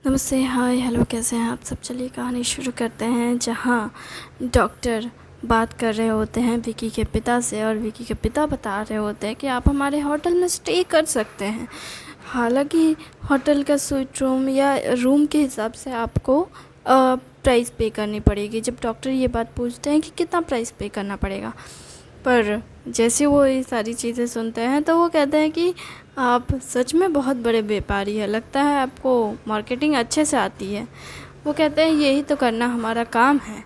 नमस्ते, हाय, हेलो, कैसे हैं आप सब। चलिए कहानी शुरू करते हैं। जहाँ डॉक्टर बात कर रहे होते हैं विकी के पिता से, और विकी के पिता बता रहे होते हैं कि आप हमारे होटल में स्टे कर सकते हैं। हालांकि होटल का स्वीट रूम या रूम के हिसाब से आपको प्राइस पे करनी पड़ेगी। जब डॉक्टर ये बात पूछते हैं कि कितना प्राइस पे करना पड़ेगा, पर जैसे वो ये सारी चीज़ें सुनते हैं तो वो कहते हैं कि आप सच में बहुत बड़े व्यापारी हैं, लगता है आपको मार्केटिंग अच्छे से आती है। वो कहते हैं यही तो करना हमारा काम है।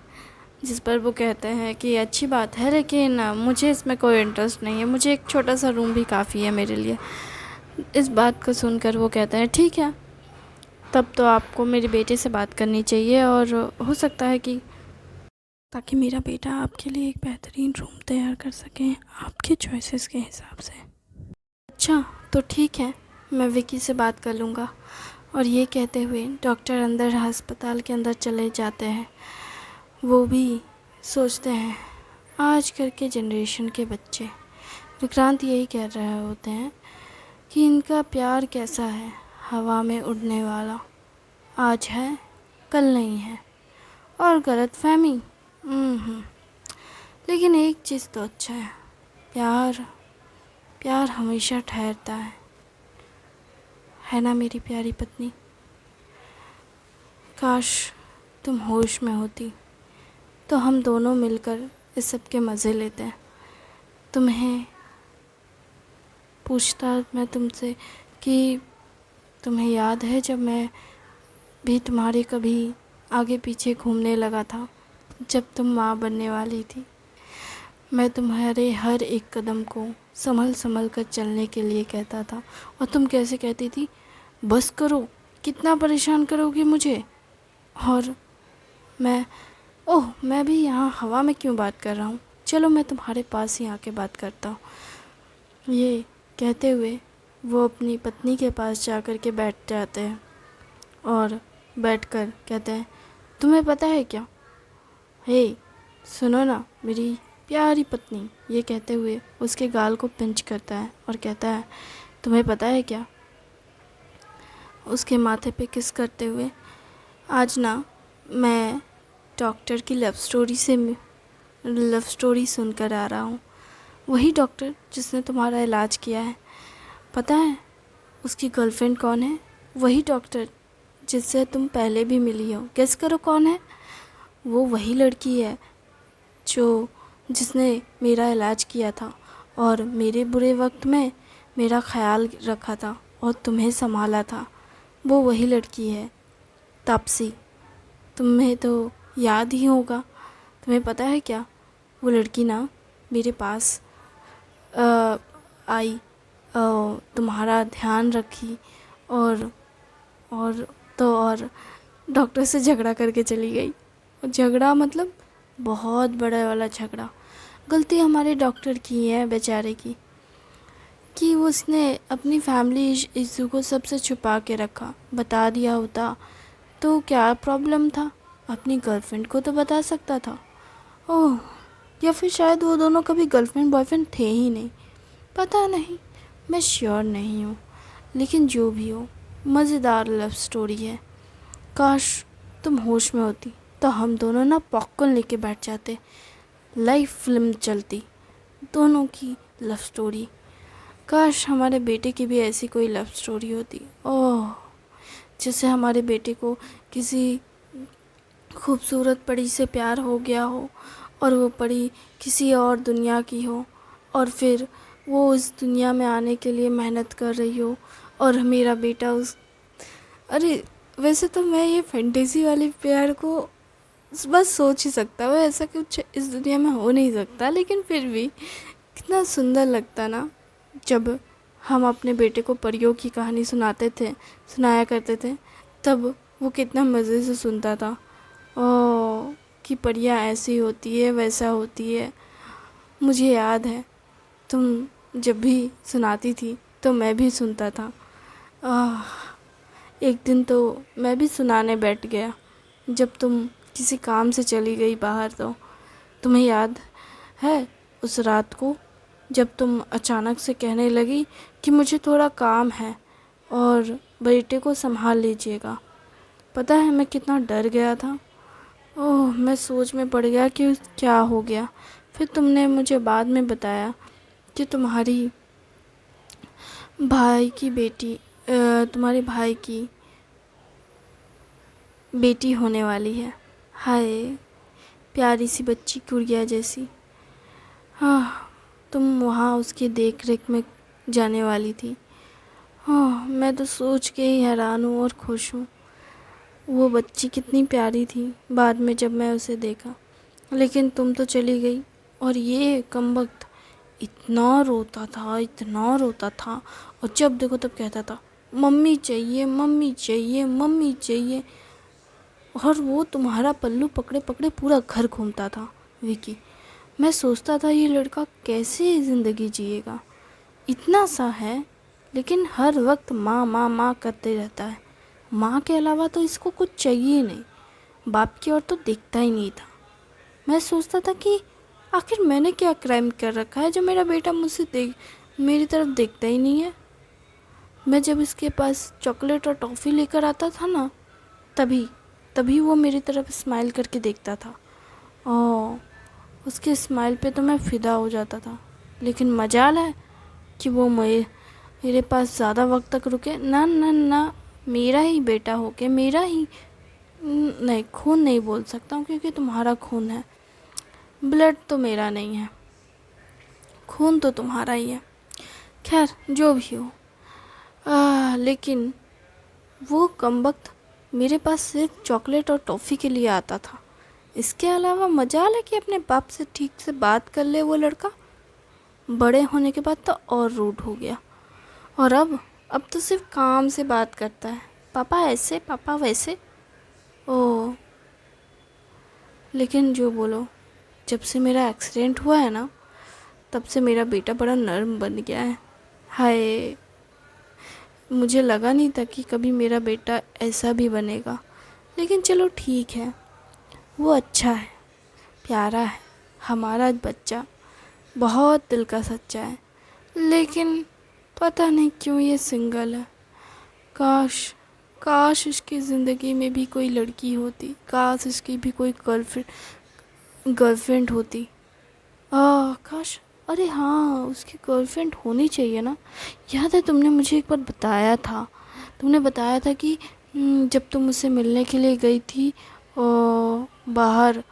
जिस पर वो कहते हैं कि अच्छी बात है, लेकिन मुझे इसमें कोई इंटरेस्ट नहीं है, मुझे एक छोटा सा रूम भी काफ़ी है मेरे लिए। इस बात को सुनकर वो कहते हैं ठीक है, तब तो आपको मेरे बेटे से बात करनी चाहिए, और हो सकता है कि ताकि मेरा बेटा आपके लिए एक बेहतरीन रूम तैयार कर सके आपके चॉइसेस के हिसाब से। अच्छा, तो ठीक है, मैं विकी से बात कर लूँगा। और ये कहते हुए डॉक्टर अंदर अस्पताल के अंदर चले जाते हैं। वो भी सोचते हैं आजकल के जनरेशन के बच्चे। विक्रांत यही कह रहे होते हैं कि इनका प्यार कैसा है, हवा में उड़ने वाला, आज है कल नहीं है, और गलतफहमी। लेकिन एक चीज़ तो अच्छा है, प्यार प्यार हमेशा ठहरता है ना मेरी प्यारी पत्नी। काश तुम होश में होती तो हम दोनों मिलकर इस सब के मज़े लेते हैं। तुम्हें पूछता मैं तुमसे कि तुम्हें याद है जब मैं भी तुम्हारे कभी आगे पीछे घूमने लगा था, जब तुम माँ बनने वाली थी। मैं तुम्हारे हर एक कदम को संभल संभल कर चलने के लिए कहता था, और तुम कैसे कहती थी, बस करो, कितना परेशान करोगी मुझे। और मैं भी यहाँ हवा में क्यों बात कर रहा हूँ, चलो मैं तुम्हारे पास ही आके बात करता हूँ। ये कहते हुए वो अपनी पत्नी के पास जा कर के बैठ जाते हैं, और बैठकर कहते हैं तुम्हें पता है क्या, हे सुनो ना मेरी प्यारी पत्नी। ये कहते हुए उसके गाल को पिंच करता है और कहता है तुम्हें पता है क्या, उसके माथे पे किस करते हुए, आज ना मैं डॉक्टर की लव स्टोरी सुनकर आ रहा हूँ। वही डॉक्टर जिसने तुम्हारा इलाज किया है, पता है उसकी गर्लफ्रेंड कौन है, वही डॉक्टर जिससे तुम पहले भी मिली हो। गेस करो कौन है, वो वही लड़की है जिसने मेरा इलाज किया था और मेरे बुरे वक्त में मेरा ख्याल रखा था और तुम्हें संभाला था। वो वही लड़की है तापसी। तुम्हें तो याद ही होगा। तुम्हें पता है क्या, वो लड़की ना मेरे पास आई, तुम्हारा ध्यान रखी, और और डॉक्टर से झगड़ा करके चली गई। झगड़ा मतलब बहुत बड़ा वाला झगड़ा। गलती हमारे डॉक्टर की है बेचारे की, कि उसने अपनी फैमिली इशू को सबसे छुपा के रखा। बता दिया होता तो क्या प्रॉब्लम था, अपनी गर्लफ्रेंड को तो बता सकता था। ओह, या फिर शायद वो दोनों कभी गर्लफ्रेंड बॉयफ्रेंड थे ही नहीं, पता नहीं, मैं श्योर नहीं हूँ। लेकिन जो भी हो, मज़ेदार लव स्टोरी है। काश तुम होश में होती तो हम दोनों ना पॉपकॉर्न लेके बैठ जाते, लाइव फिल्म चलती, दोनों की लव स्टोरी। काश हमारे बेटे की भी ऐसी कोई लव स्टोरी होती। ओह, जैसे हमारे बेटे को किसी खूबसूरत परी से प्यार हो गया हो, और वो परी किसी और दुनिया की हो, और फिर वो उस दुनिया में आने के लिए मेहनत कर रही हो, और मेरा बेटा अरे वैसे तो मैं ये फैंटेसी वाले प्यार को बस सोच ही सकता हूँ, ऐसा कुछ इस दुनिया में हो नहीं सकता। लेकिन फिर भी कितना सुंदर लगता ना जब हम अपने बेटे को परियों की कहानी सुनाया करते थे, तब वो कितना मज़े से सुनता था। ओह, कि परियां ऐसी होती है, वैसा होती है। मुझे याद है तुम जब भी सुनाती थी तो मैं भी सुनता था। एक दिन तो मैं भी सुनाने बैठ गया जब तुम किसी काम से चली गई बाहर। तो तुम्हें याद है उस रात को जब तुम अचानक से कहने लगी कि मुझे थोड़ा काम है और बेटे को संभाल लीजिएगा। पता है मैं कितना डर गया था। ओह, मैं सोच में पड़ गया कि क्या हो गया। फिर तुमने मुझे बाद में बताया कि भाई की बेटी तुम्हारे भाई की बेटी होने वाली है। हाय, प्यारी सी बच्ची गुड़िया जैसी। हाँ, तुम वहाँ उसकी देख रेख में जाने वाली थी। हाँ, मैं तो सोच के ही हैरान हूँ और खुश हूँ। वो बच्ची कितनी प्यारी थी बाद में जब मैं उसे देखा। लेकिन तुम तो चली गई और ये कमबख्त इतना रोता था, इतना रोता था। और जब देखो तब कहता था मम्मी चाहिए, मम्मी चाहिए, मम्मी चाहिए। और वो तुम्हारा पल्लू पकड़े पकड़े पूरा घर घूमता था। विकी, मैं सोचता था ये लड़का कैसे ज़िंदगी जिएगा। इतना सा है लेकिन हर वक्त माँ माँ माँ करते रहता है। माँ के अलावा तो इसको कुछ चाहिए ही नहीं। बाप की ओर तो देखता ही नहीं था। मैं सोचता था कि आखिर मैंने क्या क्राइम कर रखा है जो मेरा बेटा मेरी तरफ देखता ही नहीं है। मैं जब इसके पास चॉकलेट और टॉफ़ी लेकर आता था ना, तभी तभी वो मेरी तरफ स्माइल करके देखता था। ओह, उसके स्माइल पे तो मैं फ़िदा हो जाता था। लेकिन मजाल है कि वो मेरे पास ज़्यादा वक्त तक रुके ना ना ना। मेरा ही बेटा हो के मेरा ही नहीं, खून नहीं बोल सकता हूँ क्योंकि तुम्हारा खून है। ब्लड तो मेरा नहीं है, खून तो तुम्हारा ही है। खैर जो भी हो, लेकिन वो कमबख्त मेरे पास सिर्फ चॉकलेट और टॉफ़ी के लिए आता था। इसके अलावा मजाल है कि अपने बाप से ठीक से बात कर ले वो लड़का। बड़े होने के बाद तो और रूड हो गया। और अब तो सिर्फ काम से बात करता है, पापा ऐसे पापा वैसे। ओह, लेकिन जो बोलो, जब से मेरा एक्सीडेंट हुआ है ना, तब से मेरा बेटा बड़ा नर्म बन गया है। हाय, मुझे लगा नहीं था कि कभी मेरा बेटा ऐसा भी बनेगा। लेकिन चलो ठीक है, वो अच्छा है, प्यारा है। हमारा बच्चा बहुत दिल का सच्चा है। लेकिन पता नहीं क्यों ये सिंगल है। काश काश इसकी ज़िंदगी में भी कोई लड़की होती। काश इसकी भी कोई गर्लफ्रेंड होती। काश, अरे हाँ, उसकी गर्लफ्रेंड होनी चाहिए ना। याद है तुमने मुझे एक बार बताया था। तुमने बताया था कि जब तुम उससे मिलने के लिए गई थी बाहर,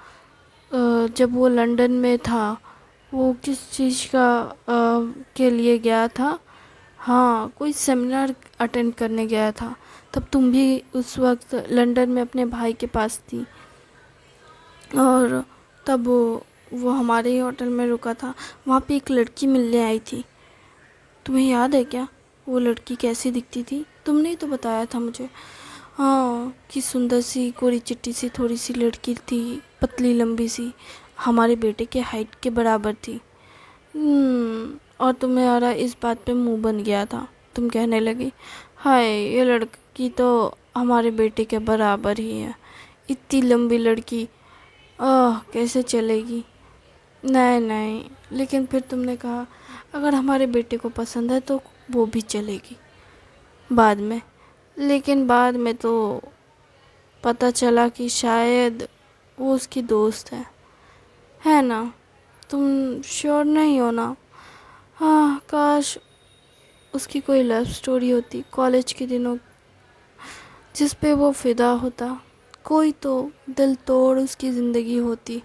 जब वो लंदन में था, वो किस चीज़ के लिए गया था। हाँ, कोई सेमिनार अटेंड करने गया था। तब तुम भी उस वक्त लंदन में अपने भाई के पास थी। और तब वो हमारे ही होटल में रुका था। वहाँ पे एक लड़की मिलने आई थी। तुम्हें याद है क्या वो लड़की कैसी दिखती थी? तुमने ही तो बताया था मुझे। हाँ, कि सुंदर सी गोरी चिट्टी सी थोड़ी सी लड़की थी, पतली लंबी सी, हमारे बेटे के हाइट के बराबर थी। और तुम्हारा इस बात पे मुंह बन गया था। तुम कहने लगी हाय, ये लड़की तो हमारे बेटे के बराबर ही है। इतनी लंबी लड़की कैसे चलेगी। नहीं नहीं, लेकिन फिर तुमने कहा अगर हमारे बेटे को पसंद है तो वो भी चलेगी बाद में। लेकिन बाद में तो पता चला कि शायद वो उसकी दोस्त है ना? तुम श्योर नहीं हो ना? हाँ, काश उसकी कोई लव स्टोरी होती कॉलेज के दिनों, जिस पे वो फिदा होता। कोई तो दिल तोड़ उसकी ज़िंदगी होती।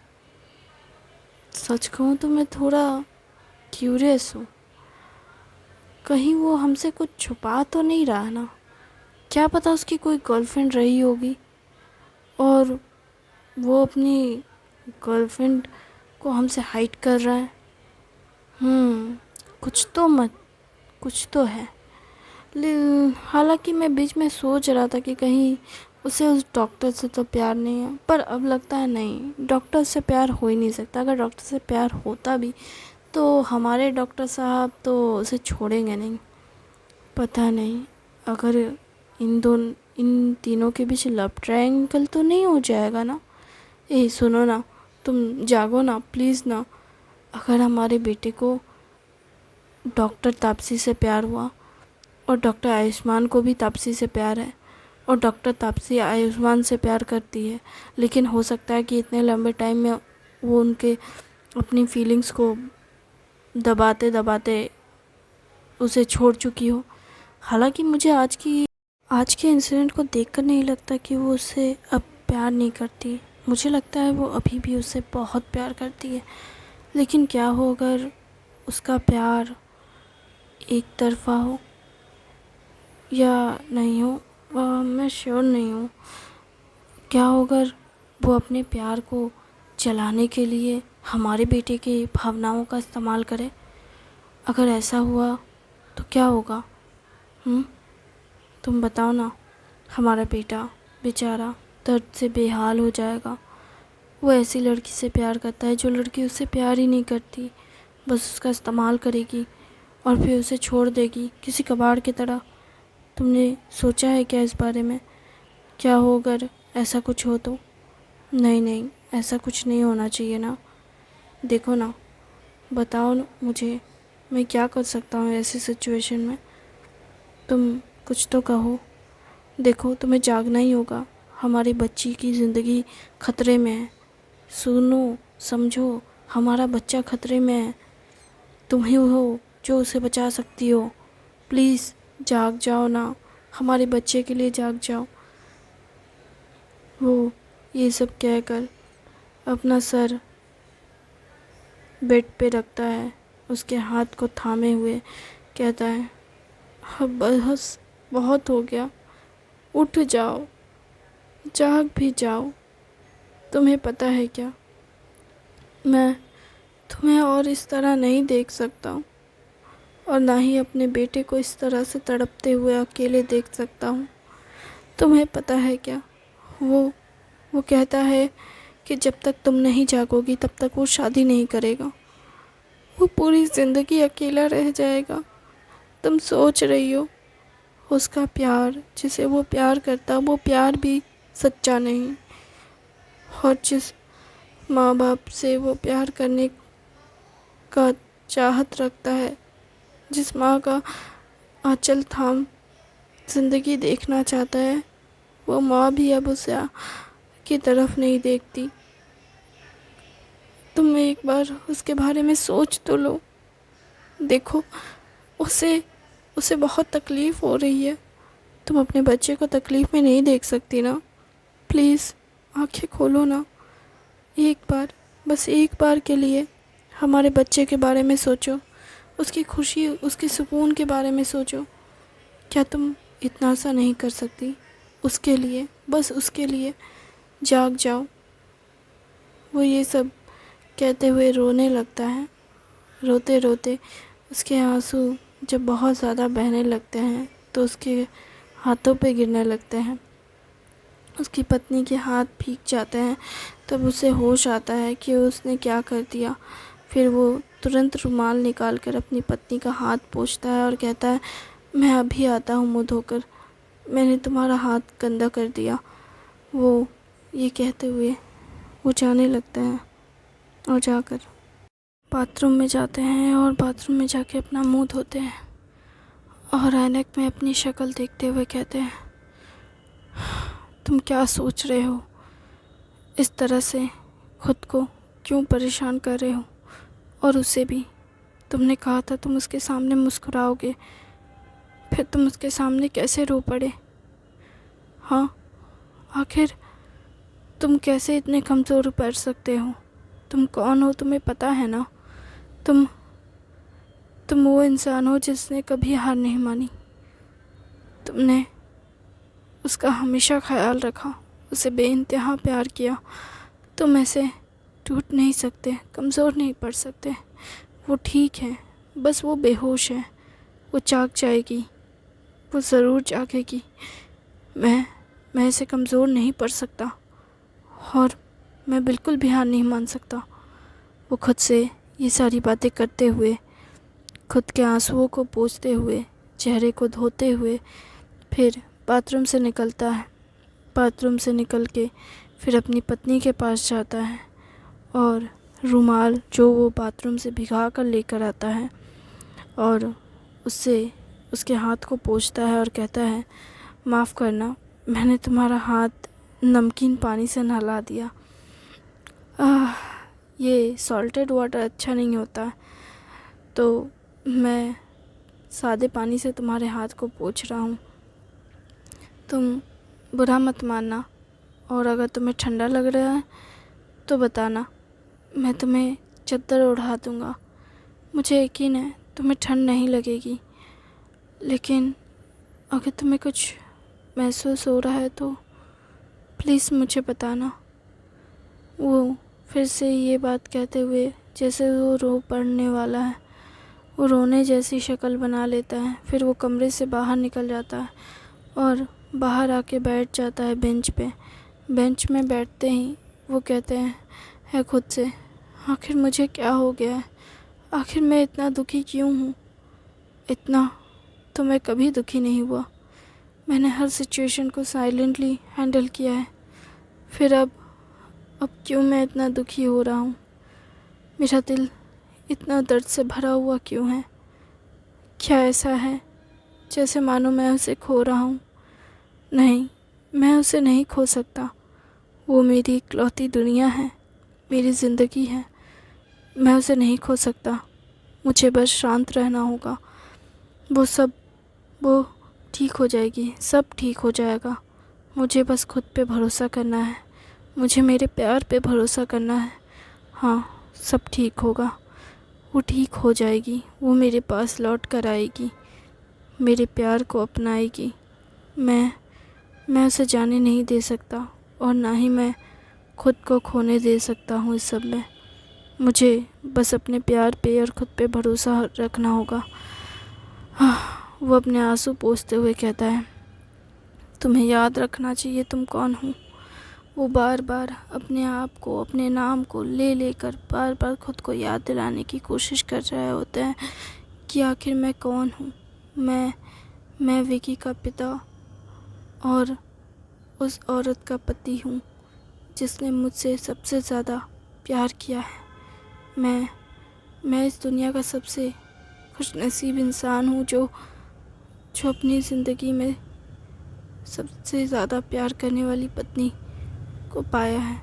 सच कहूँ तो मैं थोड़ा क्यूरियस हूँ, कहीं वो हमसे कुछ छुपा तो नहीं रहा ना? क्या पता उसकी कोई गर्लफ्रेंड रही होगी और वो अपनी गर्लफ्रेंड को हमसे हाइड कर रहा है। कुछ तो कुछ तो है। हालांकि मैं बीच में सोच रहा था कि कहीं उसे उस डॉक्टर से तो प्यार नहीं है, पर अब लगता है नहीं, डॉक्टर से प्यार हो ही नहीं सकता। अगर डॉक्टर से प्यार होता भी तो हमारे डॉक्टर साहब तो उसे छोड़ेंगे नहीं। पता नहीं, अगर इन तीनों के बीच लव ट्रायंगल तो नहीं हो जाएगा ना? सुनो ना, तुम जागो ना प्लीज़ ना। अगर हमारे बेटे को डॉक्टर तापसी से प्यार हुआ और डॉक्टर आयुष्मान को भी तापसी से प्यार है, और डॉक्टर तापसी आयुष्मान से प्यार करती है, लेकिन हो सकता है कि इतने लंबे टाइम में वो उनके अपनी फीलिंग्स को दबाते दबाते उसे छोड़ चुकी हो। हालांकि मुझे आज के इंसिडेंट को देखकर नहीं लगता कि वो उससे अब प्यार नहीं करती। मुझे लगता है वो अभी भी उससे बहुत प्यार करती है। लेकिन क्या हो अगर उसका प्यार एक तरफ़ा हो या नहीं हो, मैं श्योर नहीं हूँ। क्या हो अगर वो अपने प्यार को चलाने के लिए हमारे बेटे की भावनाओं का इस्तेमाल करे। अगर ऐसा हुआ तो क्या होगा? तुम बताओ ना। हमारा बेटा बेचारा दर्द से बेहाल हो जाएगा। वो ऐसी लड़की से प्यार करता है जो लड़की उससे प्यार ही नहीं करती, बस उसका इस्तेमाल करेगी और फिर उसे छोड़ देगी किसी कबाड़ की तरह। तुमने सोचा है क्या इस बारे में? क्या हो अगर ऐसा कुछ हो तो? नहीं नहीं, ऐसा कुछ नहीं होना चाहिए ना। देखो ना, बताओ ना मुझे, मैं क्या कर सकता हूँ ऐसी सिचुएशन में? तुम कुछ तो कहो। देखो, तुम्हें जागना ही होगा। हमारी बच्ची की ज़िंदगी खतरे में है। सुनो, समझो, हमारा बच्चा खतरे में है। तुम ही हो जो उसे बचा सकती हो। प्लीज़ जाग जाओ ना, हमारे बच्चे के लिए जाग जाओ। वो ये सब कहकर अपना सर बेड पे रखता है, उसके हाथ को थामे हुए कहता है, अब बस बहुत हो गया, उठ जाओ, जाग भी जाओ। तुम्हें पता है क्या, मैं तुम्हें और इस तरह नहीं देख सकता हूँ, और ना ही अपने बेटे को इस तरह से तड़पते हुए अकेले देख सकता हूँ। तुम्हें पता है क्या, वो कहता है कि जब तक तुम नहीं जागोगी तब तक वो शादी नहीं करेगा। वो पूरी ज़िंदगी अकेला रह जाएगा। तुम सोच रही हो, उसका प्यार, जिसे वो प्यार करता, वो प्यार भी सच्चा नहीं। और जिस माँ बाप से वो प्यार करने का चाहत रखता है, जिस माँ का आंचल थाम ज़िंदगी देखना चाहता है, वो माँ भी अब उसे की तरफ नहीं देखती। तुम एक बार उसके बारे में सोच तो लो। देखो, उसे बहुत तकलीफ़ हो रही है। तुम अपने बच्चे को तकलीफ़ में नहीं देख सकती ना। प्लीज़ आंखें खोलो ना, एक बार, बस एक बार के लिए हमारे बच्चे के बारे में सोचो। उसकी खुशी, उसके सुकून के बारे में सोचो। क्या तुम इतना सा नहीं कर सकती उसके लिए? बस उसके लिए जाग जाओ। वो ये सब कहते हुए रोने लगता है। रोते रोते उसके आंसू जब बहुत ज़्यादा बहने लगते हैं तो उसके हाथों पे गिरने लगते हैं। उसकी पत्नी के हाथ भीग जाते हैं। तब उसे होश आता है कि उसने क्या कर दिया। फिर वो तुरंत रुमाल निकाल कर अपनी पत्नी का हाथ पोंछता है और कहता है, मैं अभी आता हूँ मुँह धोकर, मैंने तुम्हारा हाथ गंदा कर दिया। वो ये कहते हुए वो जाने लगता है और जाकर बाथरूम में जाते हैं और बाथरूम में जाके अपना मुंह धोते हैं और ऐनक में अपनी शक्ल देखते हुए कहते हैं, तुम क्या सोच रहे हो? इस तरह से खुद को क्यों परेशान कर रहे हो? और उसे भी, तुमने कहा था तुम उसके सामने मुस्कुराओगे, फिर तुम उसके सामने कैसे रो पड़े? हाँ, आखिर तुम कैसे इतने कमज़ोर पड़ सकते हो? तुम कौन हो, तुम्हें पता है ना? तुम वो इंसान हो जिसने कभी हार नहीं मानी। तुमने उसका हमेशा ख्याल रखा, उसे बेइंतहा प्यार किया। तुम ऐसे टूट नहीं सकते, कमज़ोर नहीं पड़ सकते। वो ठीक है, बस वो बेहोश है। वो जाग जाएगी, वो ज़रूर जागेगी। मैं ऐसे कमज़ोर नहीं पड़ सकता और मैं बिल्कुल भी हार नहीं मान सकता। वो खुद से ये सारी बातें करते हुए, खुद के आंसुओं को पोंछते हुए, चेहरे को धोते हुए फिर बाथरूम से निकलता है। बाथरूम से निकल के फिर अपनी पत्नी के पास जाता है और रुमाल जो वो बाथरूम से भिगा कर लेकर आता है और उससे उसके हाथ को पोंछता है और कहता है, माफ़ करना, मैंने तुम्हारा हाथ नमकीन पानी से नहला दिया। ये सॉल्टेड वाटर अच्छा नहीं होता, तो मैं सादे पानी से तुम्हारे हाथ को पोंछ रहा हूँ। तुम बुरा मत मानना, और अगर तुम्हें ठंडा लग रहा है तो बताना, मैं तुम्हें चद्दर ओढ़ा दूँगा। मुझे यकीन है तुम्हें ठंड नहीं लगेगी, लेकिन अगर तुम्हें कुछ महसूस हो रहा है तो प्लीज़ मुझे बताना। वो फिर से ये बात कहते हुए जैसे वो रो पड़ने वाला है, वो रोने जैसी शक्ल बना लेता है। फिर वो कमरे से बाहर निकल जाता है और बाहर आके बैठ जाता है बेंच पे। बेंच में बैठते ही वो कहते हैं खुद से, आखिर मुझे क्या हो गया है? आखिर मैं इतना दुखी क्यों हूँ? इतना तो मैं कभी दुखी नहीं हुआ। मैंने हर सिचुएशन को साइलेंटली हैंडल किया है, फिर अब क्यों मैं इतना दुखी हो रहा हूँ? मेरा दिल इतना दर्द से भरा हुआ क्यों है? क्या ऐसा है जैसे मानो मैं उसे खो रहा हूँ? नहीं, मैं उसे नहीं खो सकता। वो मेरी इकलौती दुनिया है, मेरी ज़िंदगी है। मैं उसे नहीं खो सकता। मुझे बस शांत रहना होगा। वो ठीक हो जाएगी, सब ठीक हो जाएगा। मुझे बस खुद पे भरोसा करना है, मुझे मेरे प्यार पे भरोसा करना है। हाँ, सब ठीक होगा। वो ठीक हो जाएगी, वो मेरे पास लौट कर आएगी, मेरे प्यार को अपनाएगी। मैं उसे जाने नहीं दे सकता, और ना ही मैं खुद को खोने दे सकता हूँ इस सब में। मुझे बस अपने प्यार पे और खुद पे भरोसा रखना होगा। वो अपने आंसू पोंछते हुए कहता है, तुम्हें याद रखना चाहिए तुम कौन हो। वो बार बार अपने आप को, अपने नाम को लेकर बार बार खुद को याद दिलाने की कोशिश कर रहे होते हैं कि आखिर मैं कौन हूँ। मैं विकी का पिता और उस औरत का पति हूँ जिसने मुझसे सबसे ज़्यादा प्यार किया है। मैं इस दुनिया का सबसे खुशनसीब इंसान हूँ जो अपनी ज़िंदगी में सबसे ज़्यादा प्यार करने वाली पत्नी को पाया है।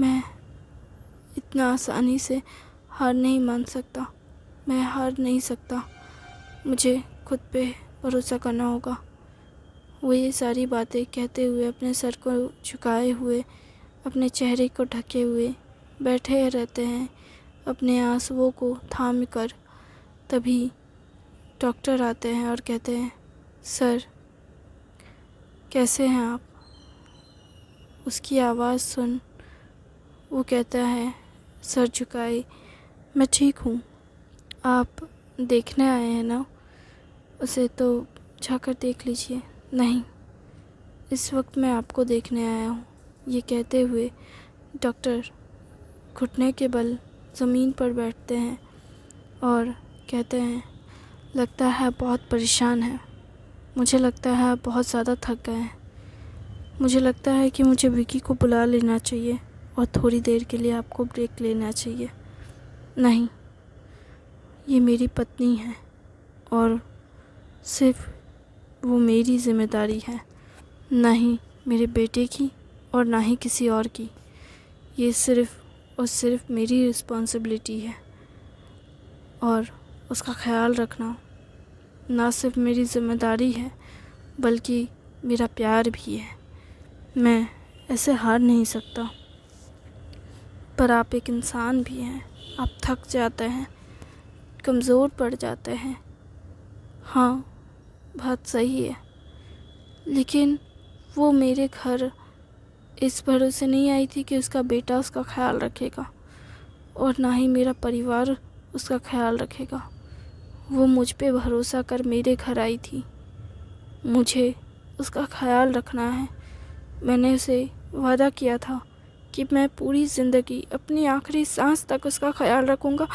मैं इतना आसानी से हार नहीं मान सकता, मैं हार नहीं सकता। मुझे खुद पे भरोसा करना होगा। वो ये सारी बातें कहते हुए अपने सर को झुकाए हुए, अपने चेहरे को ढके हुए बैठे रहते हैं, अपने आंसुओं को थाम कर। तभी डॉक्टर आते हैं और कहते हैं, सर कैसे हैं आप? उसकी आवाज़ सुन वो कहता है सर झुकाए, मैं ठीक हूँ। आप देखने आए हैं ना? उसे तो जाकर देख लीजिए। नहीं, इस वक्त मैं आपको देखने आया हूँ। ये कहते हुए डॉक्टर घुटने के बल ज़मीन पर बैठते हैं और कहते हैं, लगता है बहुत परेशान है। मुझे लगता है आप बहुत ज़्यादा थक गए हैं। मुझे लगता है कि मुझे विकी को बुला लेना चाहिए और थोड़ी देर के लिए आपको ब्रेक लेना चाहिए। नहीं, ये मेरी पत्नी है और सिर्फ वो मेरी ज़िम्मेदारी है, ना ही मेरे बेटे की और ना ही किसी और की। ये सिर्फ और सिर्फ मेरी रिस्पॉन्सिबिलिटी है, और उसका ख्याल रखना ना सिर्फ मेरी ज़िम्मेदारी है बल्कि मेरा प्यार भी है। मैं ऐसे हार नहीं सकता। पर आप एक इंसान भी हैं, आप थक जाते हैं, कमज़ोर पड़ जाते हैं। हाँ, बात सही है, लेकिन वो मेरे घर इस भरोसे नहीं आई थी कि उसका बेटा उसका ख्याल रखेगा, और ना ही मेरा परिवार उसका ख्याल रखेगा। वो मुझ पे भरोसा कर मेरे घर आई थी। मुझे उसका ख्याल रखना है। मैंने उसे वादा किया था कि मैं पूरी ज़िंदगी अपनी आखिरी सांस तक उसका ख्याल रखूँगा,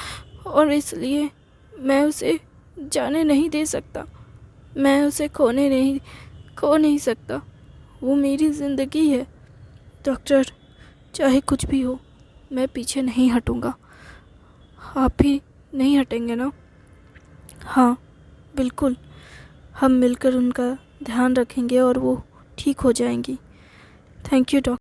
और इसलिए मैं उसे जाने नहीं दे सकता। मैं उसे खो नहीं सकता। वो मेरी ज़िंदगी है। डॉक्टर, चाहे कुछ भी हो, मैं पीछे नहीं हटूँगा। आप भी नहीं हटेंगे ना? हाँ, बिल्कुल। हम मिलकर उनका ध्यान रखेंगे और वो ठीक हो जाएंगी। Thank you doctor.